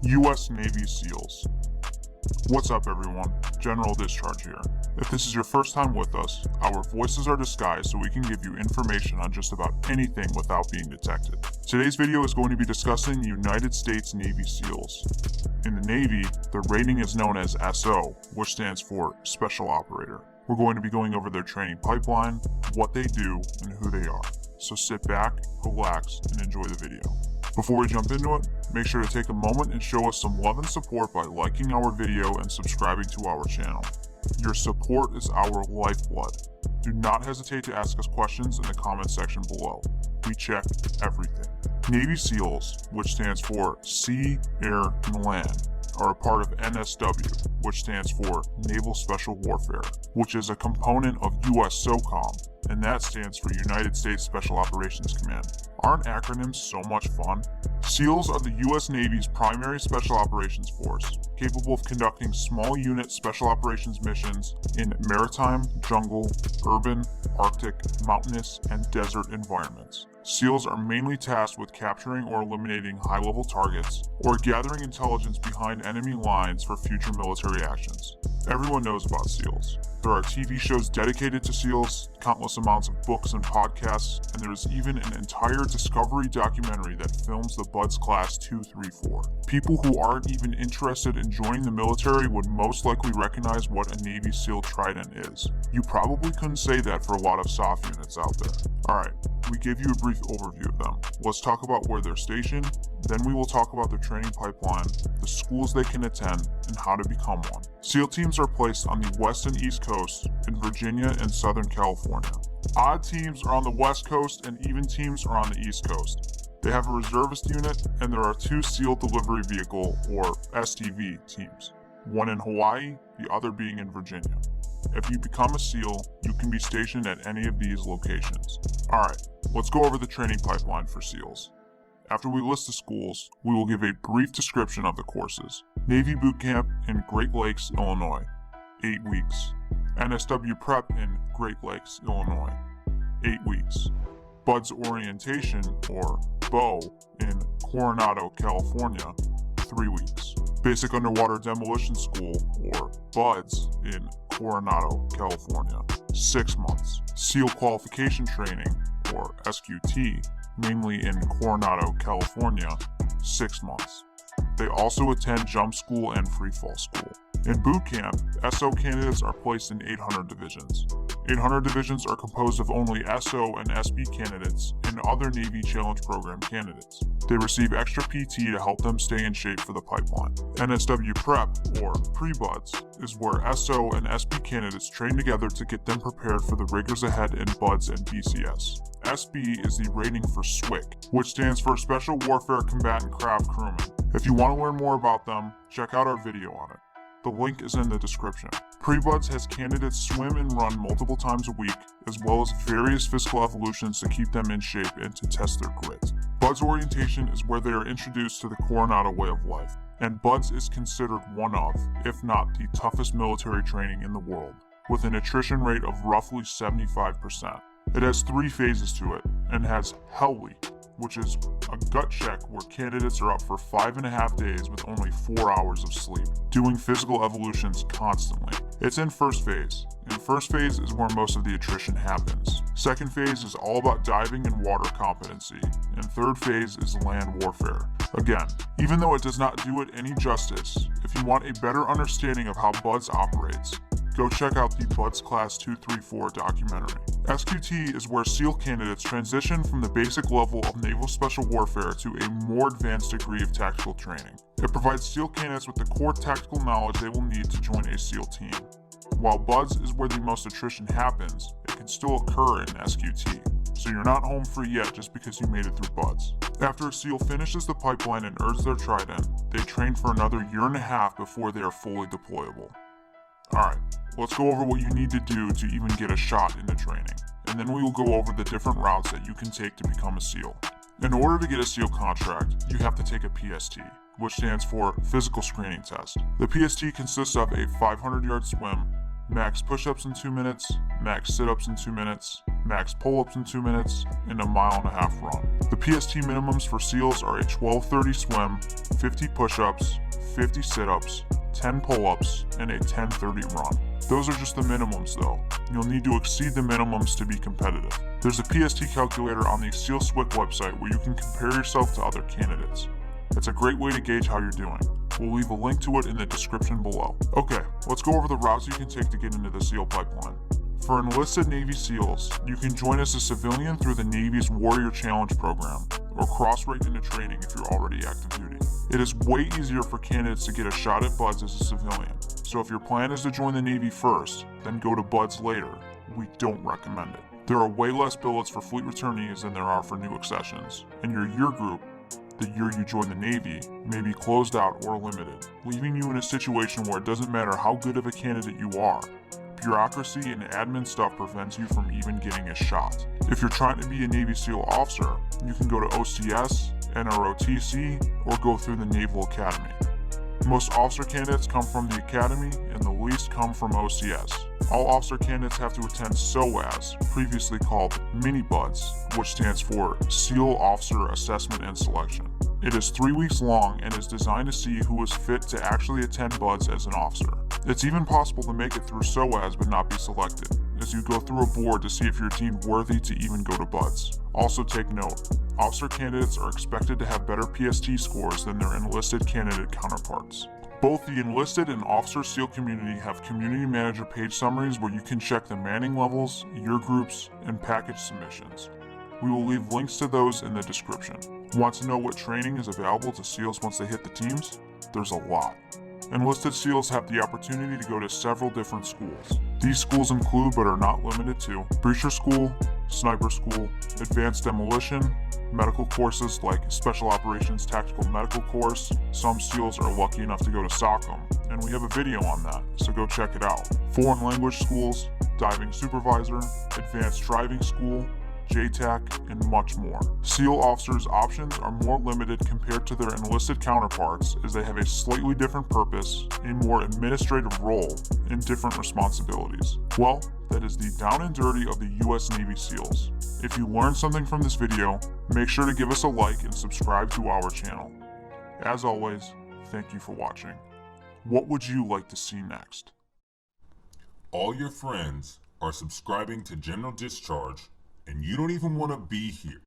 U.S. Navy SEALs. What's up everyone, General Discharge here. If this is your first time with us, our voices are disguised so we can give you information on just about anything without being detected. Today's video is going to be discussing the United States Navy SEALs. In the Navy, their rating is known as SO, which stands for Special Operator. We're going to be going over their training pipeline, what they do, and who they are. So sit back, relax, and enjoy the video. Before we jump into it, make sure to take a moment and show us some love and support by liking our video and subscribing to our channel. Your support is our lifeblood. Do not hesitate to ask us questions in the comment section below. We check everything. Navy SEALs, which stands for Sea, Air, and Land, are a part of NSW, which stands for Naval Special Warfare, which is a component of USSOCOM, and that stands for United States Special Operations Command. Aren't acronyms so much fun? SEALs are the U.S. Navy's primary special operations force, capable of conducting small unit special operations missions in maritime, jungle, urban, Arctic, mountainous, and desert environments. SEALs are mainly tasked with capturing or eliminating high-level targets, or gathering intelligence behind enemy lines for future military actions. Everyone knows about SEALs. There are TV shows dedicated to SEALs, countless amounts of books and podcasts, and there is even an entire Discovery documentary that films the BUD/S Class 234. People who aren't even interested in joining the military would most likely recognize what a Navy SEAL Trident is. You probably couldn't say that for a lot of SOF units out there. Alright, we gave you a brief overview of them. Let's talk about where they're stationed, then we will talk about their training pipeline, the schools they can attend, and how to become one. SEAL teams are placed on the west and east coast in Virginia and Southern California. Odd teams are on the west coast and even teams are on the east coast. They have a reservist unit, and there are 2 SEAL Delivery Vehicle, or SDV, teams. One in Hawaii, the other being in Virginia. If you become a SEAL, you can be stationed at any of these locations. Alright, let's go over the training pipeline for SEALs. After we list the schools, we will give a brief description of the courses. Navy Boot Camp in Great Lakes, Illinois, 8 weeks. NSW Prep in Great Lakes, Illinois, 8 weeks. BUD/S Orientation, or BO, in Coronado, California, 3 weeks. Basic Underwater Demolition School, or BUD/S, in Coronado, California, 6 months. SEAL Qualification Training, or SQT, mainly in Coronado, California, 6 months. They also attend Jump School and Free Fall School. In boot camp, SO candidates are placed in 800 divisions. 800 divisions are composed of only SO and SB candidates and other Navy Challenge Program candidates. They receive extra PT to help them stay in shape for the pipeline. NSW Prep, or Pre-BUD/S, is where SO and SB candidates train together to get them prepared for the rigors ahead in BUD/S and BCS. SB is the rating for SWCC, which stands for Special Warfare Combatant-CRAFT Crewman. If you want to learn more about them, check out our video on it. The link is in the description. Pre-BUD/S has candidates swim and run multiple times a week, as well as various physical evolutions to keep them in shape and to test their grit. BUD/S Orientation is where they are introduced to the Coronado way of life, and BUD/S is considered one of, if not the toughest military training in the world, with an attrition rate of roughly 75%. It has 3 phases to it, and has Hell Week, which is a gut check where candidates are up for 5.5 days with only 4 hours of sleep, doing physical evolutions constantly. It's in first phase, and first phase is where most of the attrition happens. Second phase is all about diving and water competency, and third phase is land warfare. Again, even though it does not do it any justice, if you want a better understanding of how BUD/S operates, go check out the BUD/S Class 234 documentary. SQT is where SEAL candidates transition from the basic level of Naval Special Warfare to a more advanced degree of tactical training. It provides SEAL candidates with the core tactical knowledge they will need to join a SEAL team. While BUD/S is where the most attrition happens, it can still occur in SQT, so you're not home free yet just because you made it through BUD/S. After a SEAL finishes the pipeline and earns their Trident, they train for another 1.5 years before they are fully deployable. Alright, let's go over what you need to do to even get a shot into training, and then we will go over the different routes that you can take to become a SEAL. In order to get a SEAL contract, you have to take a PST, which stands for Physical Screening Test. The PST consists of a 500-yard swim, max push-ups in 2 minutes, max sit-ups in 2 minutes, max pull-ups in 2 minutes, and a 1.5 mile run. The PST minimums for SEALs are a 12:30 swim, 50 push-ups, 50 sit-ups, 10 pull-ups, and a 10:30 run. Those are just the minimums though. You'll need to exceed the minimums to be competitive. There's a PST calculator on the SEAL SWIC website where you can compare yourself to other candidates. It's a great way to gauge how you're doing. We'll leave a link to it in the description below. Okay, let's go over the routes you can take to get into the SEAL pipeline. For enlisted Navy SEALs, you can join as a civilian through the Navy's Warrior Challenge program, or cross-rate into training if you're already active duty. It is way easier for candidates to get a shot at BUDS as a civilian, so if your plan is to join the Navy first, then go to BUDS later, we don't recommend it. There are way less billets for fleet returnees than there are for new accessions, and your year group, the year you join the Navy, may be closed out or limited, leaving you in a situation where it doesn't matter how good of a candidate you are. Bureaucracy and admin stuff prevents you from even getting a shot. If you're trying to be a Navy SEAL officer, you can go to OCS, NROTC, or go through the Naval Academy. Most officer candidates come from the Academy, and the least come from OCS. All officer candidates have to attend SOAS, previously called Mini-BUDS, which stands for SEAL Officer Assessment and Selection. It is 3 weeks long and is designed to see who is fit to actually attend BUDS as an officer. It's even possible to make it through SOAS but not be selected, as you go through a board to see if you're deemed worthy to even go to BUDS. Also take note, officer candidates are expected to have better PST scores than their enlisted candidate counterparts. Both the enlisted and officer SEAL community have community manager page summaries where you can check the manning levels, year groups, and package submissions. We will leave links to those in the description. Want to know what training is available to SEALs once they hit the teams? There's a lot. Enlisted SEALs have the opportunity to go to several different schools. These schools include, but are not limited to, Breacher School, Sniper School, Advanced Demolition, medical courses like Special Operations Tactical Medical Course. Some SEALs are lucky enough to go to SOCOM, and we have a video on that, so go check it out. Foreign language schools, Diving Supervisor, Advanced Driving School, JTAC, and much more. SEAL officers' options are more limited compared to their enlisted counterparts as they have a slightly different purpose, a more administrative role, and different responsibilities. Well, that is the down and dirty of the US Navy SEALs. If you learned something from this video, make sure to give us a like and subscribe to our channel. As always, thank you for watching. What would you like to see next? All your friends are subscribing to General Discharge, and you don't even want to be here.